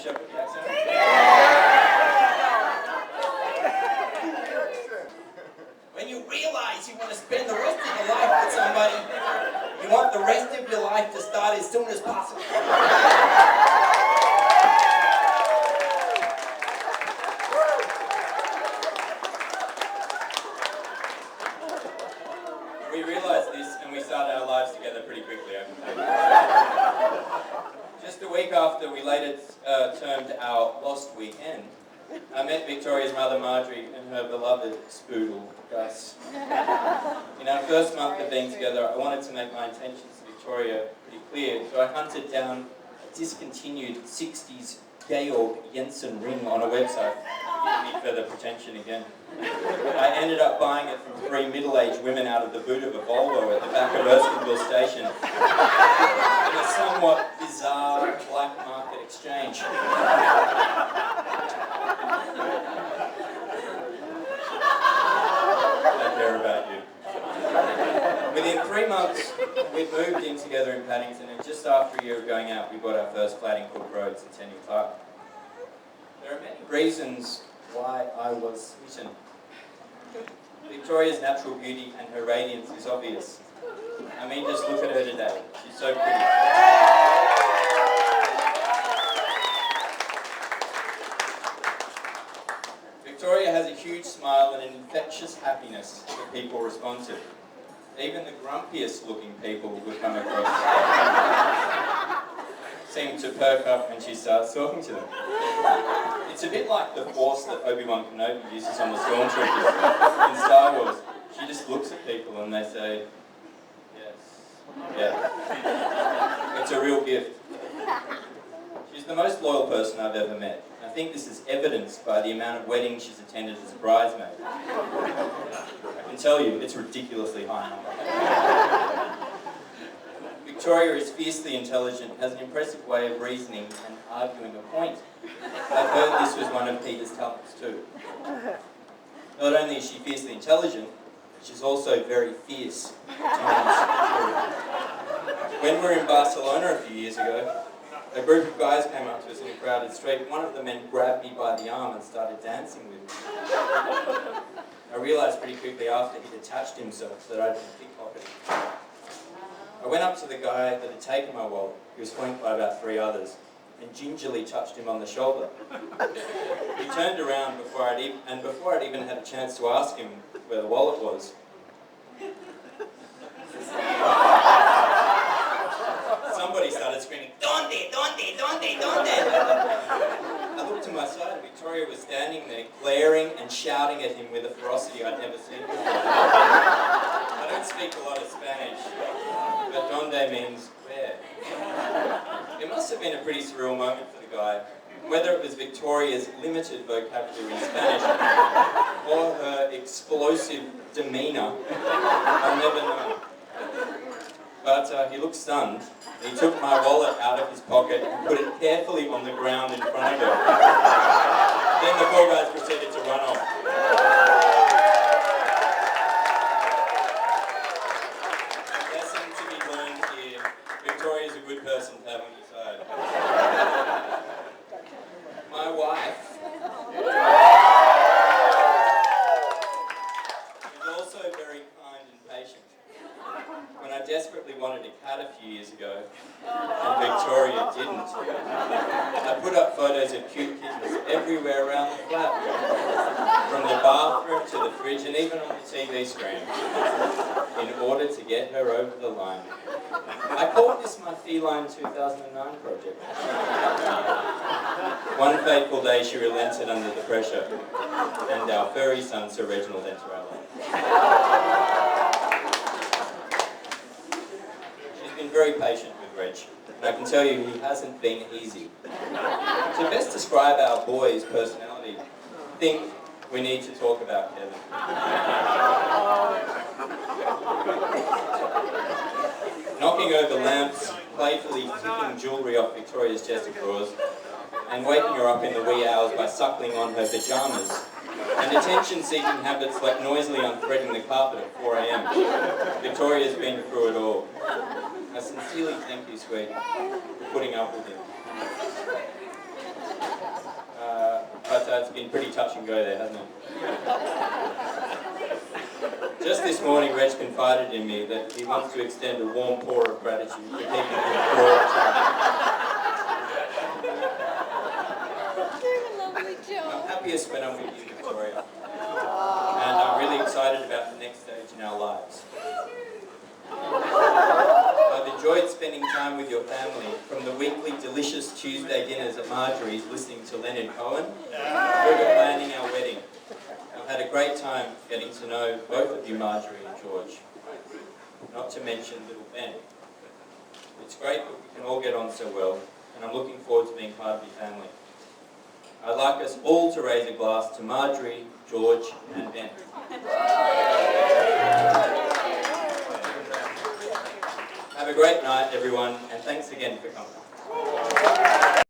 Should I put the accent? When you realise you want to spend the rest of your life with somebody, you want the rest of your life to start as soon as possible. We realised this and we started our lives together pretty quickly, I can tell you. Just a week after we later termed our lost weekend, I met Victoria's mother Marjorie and her beloved spoodle, Gus. In our first month of being together, I wanted to make my intentions to Victoria pretty clear, so I hunted down a discontinued 60s Georg Jensen ring on a website. Didn't need further pretension again. I ended up buying it from 3 middle-aged women out of the boot of a Volvo at the back of Erskineville Station in a somewhat bizarre black market exchange. I care about you. Within 3 months, we moved in together in Paddington, and just after a year of going out, we bought our first flat in Cook Roads in Tenny Park. There are many reasons why I was smitten. Victoria's natural beauty and her radiance is obvious. I mean, just look at her today. She's so pretty. Victoria has a huge smile and an infectious happiness that people respond to. Even the grumpiest looking people we come across seem to perk up when she starts talking to them. It's a bit like the force that Obi-Wan Kenobi uses on the Stormtroopers in Star Wars. She just looks at people and they say, yes, yeah. It's a real gift. She's the most loyal person I've ever met. I think this is evidenced by the amount of weddings she's attended as a bridesmaid. I can tell you, it's a ridiculously high number. Victoria is fiercely intelligent, has an impressive way of reasoning and arguing a point. I've heard this was one of Peter's talents too. Not only is she fiercely intelligent, she's also very fierce. When we were in Barcelona a few years ago, a group of guys came up to us in a crowded street. One of the men grabbed me by the arm and started dancing with me. I realised pretty quickly after he'd attached himself that I'd been pickpocketed. I went up to the guy that had taken my wallet, he was flanked by about 3 others, and gingerly touched him on the shoulder. He turned around before I'd even had a chance to ask him where the wallet was. Somebody started screaming, "Donde, donde, donde, donde?" I looked to my side. Victoria was standing there, glaring and shouting at him with a ferocity I'd never seen before. I don't speak a lot of Spanish, but donde means where. It must have been a pretty surreal moment for the guy. Whether it was Victoria's limited vocabulary in Spanish or her explosive demeanour, I'll never know. But he looked stunned. He took my wallet out of his pocket and put it carefully on the ground in front of her. Then the 4 guys proceeded to run off. Lesson to be learned here. Victoria's a good person to have on your side. My wife is also very kind and patient. When I desperately wanted a cat a few years ago, and Victoria didn't, I put up photos of cute kittens everywhere around the flat, from the bathroom to the fridge and even on the TV screen, in order to get her over the line. I called this my Feline 2009 project. One fateful day she relented under the pressure, and our furry son Sir Reginald entered our life. Very patient with Reg, and I can tell you he hasn't been easy. To best describe our boy's personality, I think we need to talk about Kevin. Knocking over lamps, playfully flicking jewellery off Victoria's chest of drawers, and waking her up in the wee hours by suckling on her pyjamas, and attention-seeking habits like noisily unthreading the carpet at 4 a.m. Victoria's been through it all. I sincerely thank you, sweet, for putting up with him. so it's been pretty touch and go there, hasn't it? Just this morning, Reg confided in me that he wants to extend a warm pour of gratitude for keeping him broad. I'm happiest when I'm with you, Victoria. And I'm really excited about the next stage in our lives. I've enjoyed spending time with your family, from the weekly delicious Tuesday dinners at Marjorie's listening to Leonard Cohen, through to planning our wedding. I've had a great time getting to know both of you, Marjorie and George, not to mention little Ben. It's great that we can all get on so well, and I'm looking forward to being part of your family. I'd like us all to raise a glass to Marjorie, George and Ben. Have a great night, everyone, and thanks again for coming.